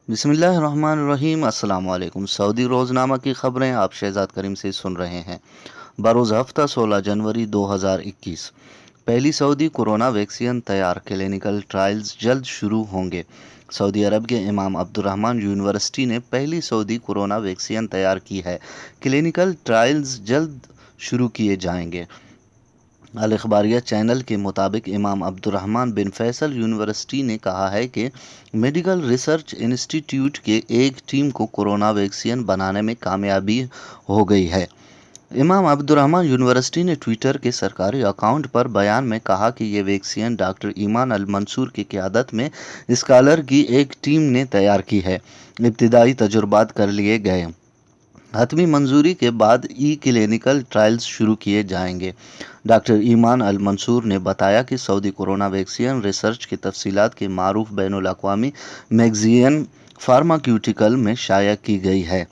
بسم اللہ الرحمن الرحیم۔ السلام علیکم۔ سعودی روزنامہ کی خبریں آپ شہزاد کریم سے سن رہے ہیں۔ بروز ہفتہ 16 جنوری 2021۔ پہلی سعودی کورونا ویکسین تیار، کلینکل ٹرائلز جلد شروع ہوں گے۔ سعودی عرب کے امام عبدالرحمن یونیورسٹی نے پہلی سعودی کورونا ویکسین تیار کی ہے۔ کلینکل ٹرائلز جلد شروع کیے جائیں گے۔ الاخباریہ چینل کے مطابق امام عبدالرحمن بن فیصل یونیورسٹی نے کہا ہے کہ میڈیکل ریسرچ انسٹی ٹیوٹ کے ایک ٹیم کو کورونا ویکسین بنانے میں کامیابی ہو گئی ہے۔ امام عبدالرحمن یونیورسٹی نے ٹویٹر کے سرکاری اکاؤنٹ پر بیان میں کہا کہ یہ ویکسین ڈاکٹر ایمان المنصور کی قیادت میں اسکالر کی ایک ٹیم نے تیار کی ہے۔ ابتدائی تجربات کر لیے گئے، حتمی منظوری کے بعد کلینکل ٹرائلز شروع کیے جائیں گے۔ ڈاکٹر ایمان المنصور نے بتایا کہ سعودی کورونا ویکسین ریسرچ کی تفصیلات کے معروف بین الاقوامی میگزین فارماکیوٹیکل میں شائع کی گئی ہے۔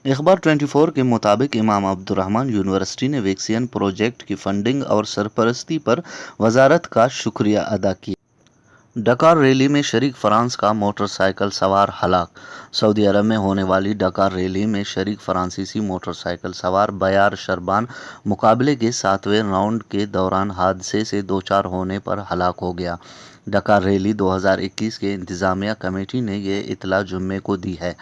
اخبار 24 کے مطابق امام عبدالرحمن یونیورسٹی نے ویکسین پروجیکٹ کی فنڈنگ اور سرپرستی پر وزارت کا شکریہ ادا کیا۔ ڈکار ریلی میں شریک فرانس کا موٹر سائیکل سوار ہلاک۔ سعودی عرب میں ہونے والی ڈکار ریلی میں شریک فرانسیسی موٹر سائیکل سوار بیار شربان مقابلے کے 7ویں راؤنڈ کے دوران حادثے سے دوچار ہونے پر ہلاک ہو گیا۔ ڈکار ریلی 2021 کے انتظامیہ کمیٹی نے یہ اطلاع جمعے کو دی ہے۔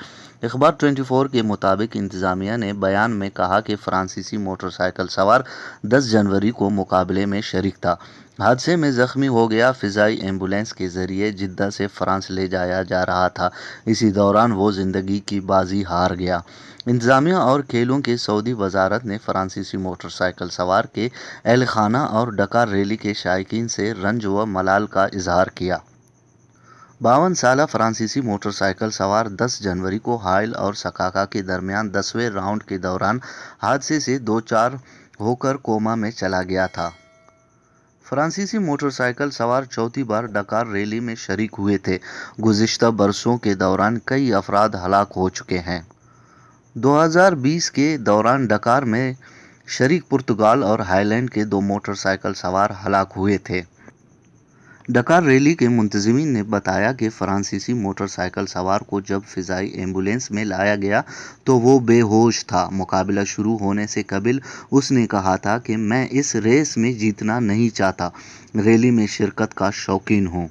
اخبار 24 کے مطابق انتظامیہ نے بیان میں کہا کہ فرانسیسی موٹر سائیکل سوار 10 جنوری کو مقابلے میں شریک تھا۔ حادثے میں زخمی ہو گیا۔ فضائی ایمبولینس کے ذریعے جدہ سے فرانس لے جایا جا رہا تھا۔ اسی دوران وہ زندگی کی بازی ہار گیا۔ انتظامیہ اور کھیلوں کی سعودی وزارت نے فرانسیسی موٹر سائیکل سوار کے اہل خانہ اور ڈکار ریلی کے شائقین سے رنج و ملال کا اظہار کیا۔ 52 سالہ فرانسیسی موٹر سائیکل سوار 10 جنوری کو حائل اور سکاکا کے درمیان 10ویں راؤنڈ کے دوران حادثے سے دوچار ہو کر کوما میں چلا گیا تھا۔ فرانسیسی موٹر سائیکل سوار چوتھی بار ڈکار ریلی میں شریک ہوئے تھے۔ گزشتہ برسوں کے دوران کئی افراد ہلاک ہو چکے ہیں۔ 2020 کے دوران ڈکار میں شریک پرتگال اور ہالینڈ کے 2 موٹر سائیکل سوار ہلاک ہوئے تھے۔ ڈکار ریلی کے منتظمین نے بتایا کہ فرانسیسی موٹر سائیکل سوار کو جب فضائی ایمبولینس میں لایا گیا تو وہ بے ہوش تھا۔ مقابلہ شروع ہونے سے قبل اس نے کہا تھا کہ میں اس ریس میں جیتنا نہیں چاہتا، ریلی میں شرکت کا شوقین ہوں۔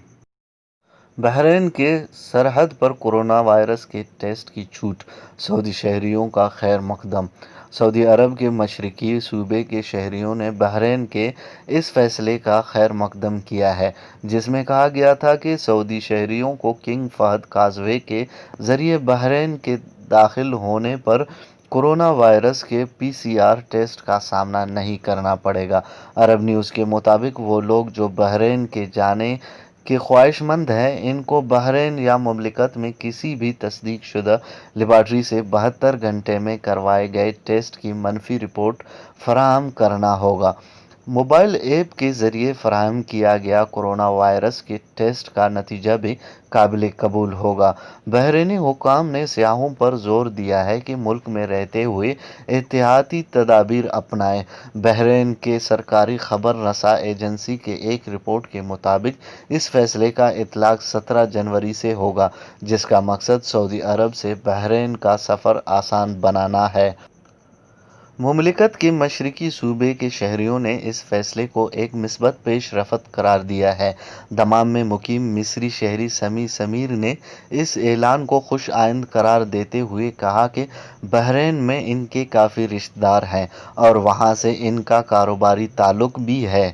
بحرین کے سرحد پر کورونا وائرس کے ٹیسٹ کی چھوٹ، سعودی شہریوں کا خیر مقدم۔ سعودی عرب کے مشرقی صوبے کے شہریوں نے بحرین کے اس فیصلے کا خیر مقدم کیا ہے، جس میں کہا گیا تھا کہ سعودی شہریوں کو کنگ فہد کازوے کے ذریعے بحرین کے داخل ہونے پر کورونا وائرس کے PCR ٹیسٹ کا سامنا نہیں کرنا پڑے گا۔ عرب نیوز کے مطابق وہ لوگ جو بحرین کے جانے کے خواہش مند ہیں، ان کو بحرین یا مملکت میں کسی بھی تصدیق شدہ لیبارٹری سے 72 گھنٹے میں کروائے گئے ٹیسٹ کی منفی رپورٹ فراہم کرنا ہوگا۔ موبائل ایپ کے ذریعے فراہم کیا گیا کورونا وائرس کے ٹیسٹ کا نتیجہ بھی قابل قبول ہوگا۔ بحرینی حکام نے سیاحوں پر زور دیا ہے کہ ملک میں رہتے ہوئے احتیاطی تدابیر اپنائیں۔ بحرین کے سرکاری خبر رساں ایجنسی کی ایک رپورٹ کے مطابق اس فیصلے کا اطلاق 17 جنوری سے ہوگا، جس کا مقصد سعودی عرب سے بحرین کا سفر آسان بنانا ہے۔ مملکت کے مشرقی صوبے کے شہریوں نے اس فیصلے کو ایک مثبت پیش رفت قرار دیا ہے۔ دمام میں مقیم مصری شہری سمیع سمیر نے اس اعلان کو خوش آئند قرار دیتے ہوئے کہا کہ بحرین میں ان کے کافی رشتہ دار ہیں اور وہاں سے ان کا کاروباری تعلق بھی ہے۔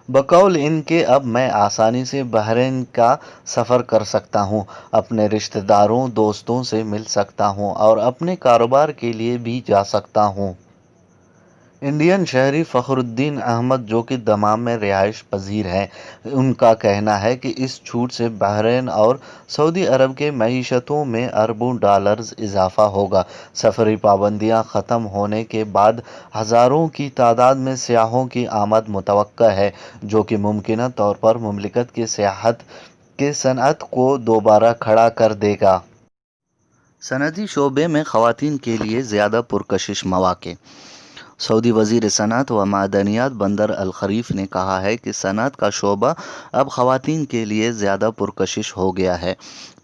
بقول ان کے اب میں آسانی سے بحرین کا سفر کر سکتا ہوں، اپنے رشتہ داروں دوستوں سے مل سکتا ہوں اور اپنے کاروبار کے لیے بھی جا سکتا ہوں۔ انڈین شہری فخر الدین احمد، جو کہ دمام میں رہائش پذیر ہیں، ان کا کہنا ہے کہ اس چھوٹ سے بحرین اور سعودی عرب کے معیشتوں میں اربوں ڈالرز اضافہ ہوگا۔ سفری پابندیاں ختم ہونے کے بعد ہزاروں کی تعداد میں سیاحوں کی آمد متوقع ہے، جو کہ ممکنہ طور پر مملکت کی سیاحت کی صنعت کو دوبارہ کھڑا کر دے گا۔ صنعتی شعبے میں خواتین کے لیے زیادہ پرکشش مواقع۔ سعودی وزیر صنعت و معدنیات بندر الخریف نے کہا ہے کہ صنعت کا شعبہ اب خواتین کے لیے زیادہ پرکشش ہو گیا ہے۔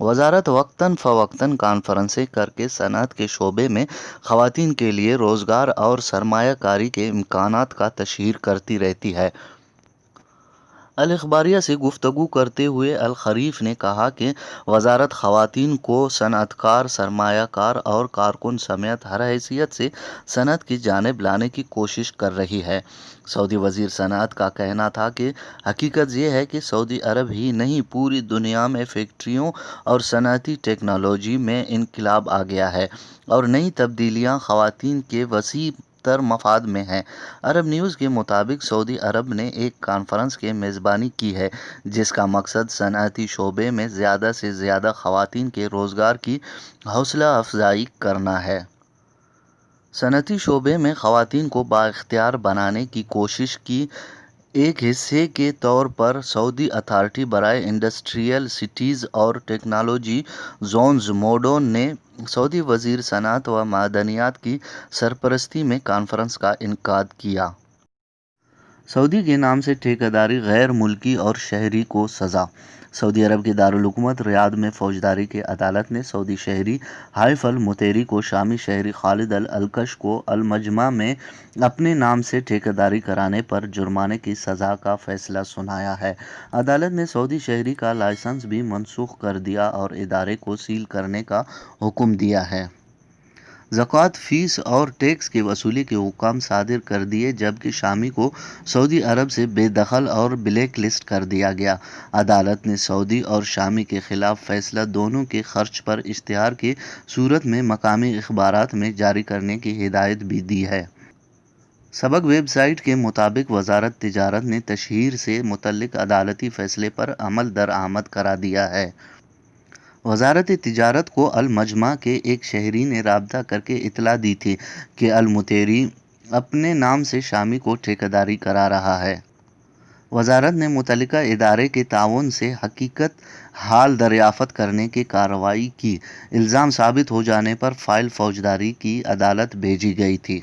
وزارت وقتاً فوقتاً کانفرنسیں کر کے صنعت کے شعبے میں خواتین کے لیے روزگار اور سرمایہ کاری کے امکانات کا تشہیر کرتی رہتی ہے۔ الاخباریہ سے گفتگو کرتے ہوئے الخریف نے کہا کہ وزارت خواتین کو صنعت کار، سرمایہ کار اور کارکن سمیت ہر حیثیت سے صنعت کی جانب لانے کی کوشش کر رہی ہے۔ سعودی وزیر صنعت کا کہنا تھا کہ حقیقت یہ ہے کہ سعودی عرب ہی نہیں، پوری دنیا میں فیکٹریوں اور صنعتی ٹیکنالوجی میں انقلاب آ گیا ہے اور نئی تبدیلیاں خواتین کے وسیع تر مفاد میں ہیں۔ عرب نیوز کے مطابق سعودی عرب نے ایک کانفرنس کی میزبانی کی ہے جس کا مقصد صنعتی شعبے میں زیادہ سے زیادہ خواتین کے روزگار کی حوصلہ افزائی کرنا ہے۔ صنعتی شعبے میں خواتین کو بااختیار بنانے کی کوشش کی ایک حصے کے طور پر سعودی اتھارٹی برائے انڈسٹریل سٹیز اور ٹیکنالوجی زونز موڈون نے سعودی وزیر صنعت و معدنیات کی سرپرستی میں کانفرنس کا انعقاد کیا۔ سعودی کے نام سے ٹھیکیداری غیر ملکی اور شہری کو سزا۔ سعودی عرب کے دارالحکومت ریاض میں فوجداری کی عدالت نے سعودی شہری حائف المطیری کو شامی شہری خالد الکش کو المجمع میں اپنے نام سے ٹھیکیداری کرانے پر جرمانے کی سزا کا فیصلہ سنایا ہے۔ عدالت نے سعودی شہری کا لائسنس بھی منسوخ کر دیا اور ادارے کو سیل کرنے کا حکم دیا ہے۔ زکوٰۃ، فیس اور ٹیکس کی وصولی کے حکام صادر کر دیے جبکہ شامی کو سعودی عرب سے بے دخل اور بلیک لسٹ کر دیا گیا۔ عدالت نے سعودی اور شامی کے خلاف فیصلہ دونوں کے خرچ پر اشتہار کی صورت میں مقامی اخبارات میں جاری کرنے کی ہدایت بھی دی ہے۔ سبق ویب سائٹ کے مطابق وزارت تجارت نے تشہیر سے متعلق عدالتی فیصلے پر عمل درآمد کرا دیا ہے۔ وزارت تجارت کو المجمع کے ایک شہری نے رابطہ کر کے اطلاع دی تھی کہ المطیری اپنے نام سے شامی کو ٹھیکیداری کرا رہا ہے۔ وزارت نے متعلقہ ادارے کے تعاون سے حقیقت حال دریافت کرنے کی کارروائی کی۔ الزام ثابت ہو جانے پر فائل فوجداری کی عدالت بھیجی گئی تھی۔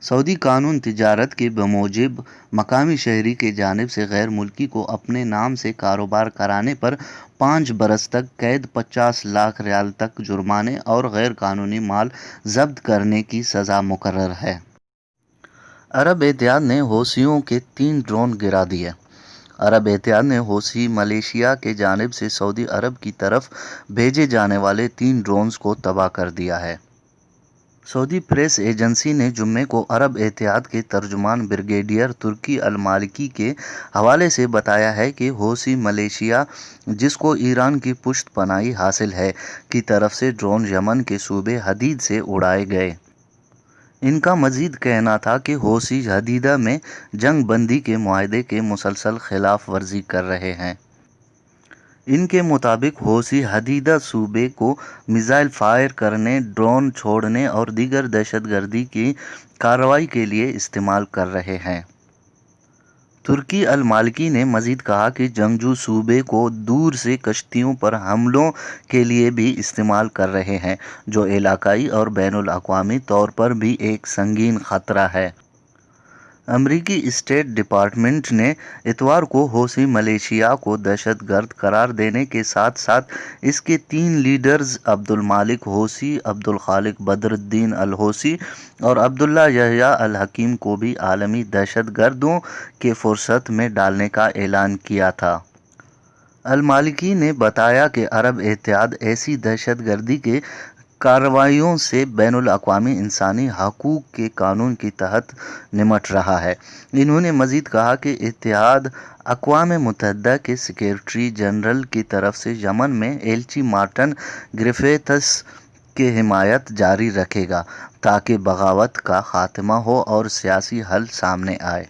سعودی قانون تجارت کے بموجب مقامی شہری کی جانب سے غیر ملکی کو اپنے نام سے کاروبار کرانے پر 5 برس تک قید، 50 لاکھ ریال تک جرمانے اور غیر قانونی مال ضبط کرنے کی سزا مقرر ہے۔ عرب اتحاد نے حوثیوں کے 3 ڈرون گرا دیے۔ عرب اتحاد نے حوثی ملیشیا کی جانب سے سعودی عرب کی طرف بھیجے جانے والے 3 ڈرونز کو تباہ کر دیا ہے۔ سعودی پریس ایجنسی نے جمعے کو عرب اتحاد کے ترجمان بریگیڈیئر ترکی المالکی کے حوالے سے بتایا ہے کہ حوثی ملیشیا، جس کو ایران کی پشت پناہی حاصل ہے، کی طرف سے ڈرون یمن کے صوبے حدیدہ سے اڑائے گئے۔ ان کا مزید کہنا تھا کہ حوثی حدیدہ میں جنگ بندی کے معاہدے کی مسلسل خلاف ورزی کر رہے ہیں۔ ان کے مطابق حوثی حدیدہ صوبے کو میزائل فائر کرنے، ڈرون چھوڑنے اور دیگر دہشت گردی کی کارروائی کے لیے استعمال کر رہے ہیں۔ ترکی المالکی نے مزید کہا کہ جنگجو صوبے کو دور سے کشتیوں پر حملوں کے لیے بھی استعمال کر رہے ہیں، جو علاقائی اور بین الاقوامی طور پر بھی ایک سنگین خطرہ ہے۔ امریکی اسٹیٹ ڈپارٹمنٹ نے اتوار کو حوثی ملیشیا کو دہشت گرد قرار دینے کے ساتھ ساتھ اس کے 3 لیڈرز عبد المالک حوثی، عبد الخالق بدر الدین الحوثی اور عبداللہ یحییٰ الحکیم کو بھی عالمی دہشت گردوں کی فہرست میں ڈالنے کا اعلان کیا تھا۔ المالکی نے بتایا کہ عرب اتحاد ایسی دہشت گردی کی کارروائیوں سے بین الاقوامی انسانی حقوق کے قانون کے تحت نمٹ رہا ہے۔ انہوں نے مزید کہا کہ اتحاد اقوام متحدہ کے سیکریٹری جنرل کی طرف سے یمن میں ایلچی مارٹن گریفتھس کی حمایت جاری رکھے گا تاکہ بغاوت کا خاتمہ ہو اور سیاسی حل سامنے آئے۔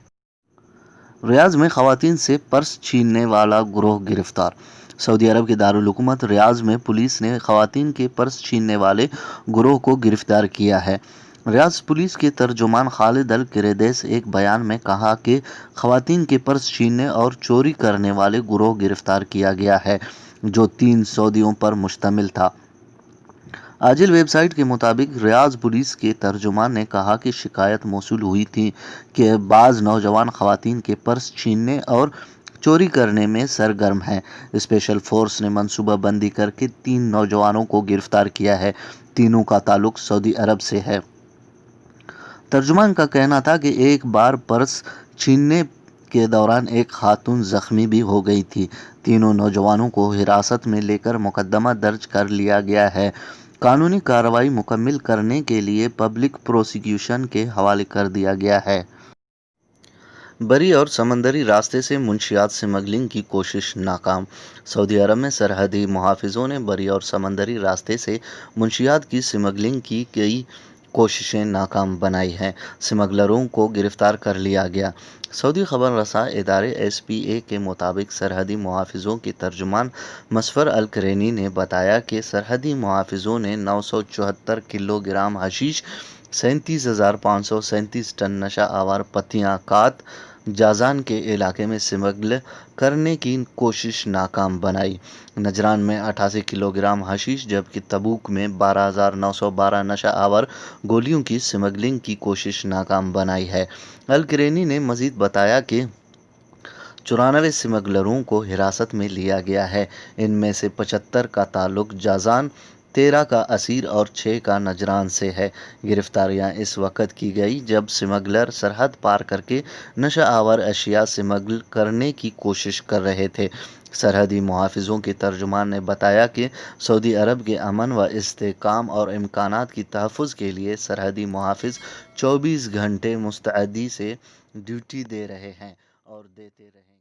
ریاض میں خواتین سے پرس چھیننے والا گروہ گرفتار۔ سعودی عرب کے دارالحکومت ریاض میں پولیس نے خواتین کے پرس چھیننے والے گروہ کو گرفتار کیا ہے۔ ریاض پولیس کے ترجمان خالد القریدیس ایک بیان میں کہا کہ خواتین کے پرس چھیننے اور چوری کرنے والے گروہ گرفتار کیا گیا ہے جو 3 سعودیوں پر مشتمل تھا۔ عاجل ویب سائٹ کے مطابق ریاض پولیس کے ترجمان نے کہا کہ شکایت موصول ہوئی تھی کہ بعض نوجوان خواتین کے پرس چھیننے اور چوری کرنے میں سرگرم ہیں۔ اسپیشل فورس نے منصوبہ بندی کر کے 3 نوجوانوں کو گرفتار کیا ہے۔ تینوں کا تعلق سعودی عرب سے ہے۔ ترجمان کا کہنا تھا کہ ایک بار پرس چھیننے کے دوران ایک خاتون زخمی بھی ہو گئی تھی۔ تینوں نوجوانوں کو حراست میں لے کر مقدمہ درج کر لیا گیا ہے۔ قانونی کارروائی مکمل کرنے کے لیے پبلک پروسیکیوشن کے حوالے کر دیا گیا ہے۔ بری اور سمندری راستے سے منشیات سمگلنگ کی کوشش ناکام۔ سعودی عرب میں سرحدی محافظوں نے بری اور سمندری راستے سے منشیات کی سمگلنگ کی کئی کوششیں ناکام بنائی ہیں۔ سمگلروں کو گرفتار کر لیا گیا۔ سعودی خبر رساں ادارے SPA کے مطابق سرحدی محافظوں کے ترجمان مظفر القرینی نے بتایا کہ سرحدی محافظوں نے 974 کلو گرام حشیش، 37,537 ٹن نشہ آور پتیاں کات جازان کے علاقے میں سمگل کرنے کی کوشش ناکام بنائی۔ نجران میں 88 کلو گرام حشیش جبکہ تبوک میں 12,912 نشہ آور گولیوں کی سمگلنگ کی کوشش ناکام بنائی ہے۔ القرینی نے مزید بتایا کہ 94 سمگلروں کو حراست میں لیا گیا ہے۔ ان میں سے 75 کا تعلق جازان، 13 کا عسیر اور 6 کا نجران سے ہے۔ گرفتاریاں اس وقت کی گئی جب سمگلر سرحد پار کر کے نشہ آور اشیاء سمگل کرنے کی کوشش کر رہے تھے۔ سرحدی محافظوں کے ترجمان نے بتایا کہ سعودی عرب کے امن و استحکام اور امکانات کی تحفظ کے لیے سرحدی محافظ 24 گھنٹے مستعدی سے ڈیوٹی دے رہے ہیں اور دیتے رہیں۔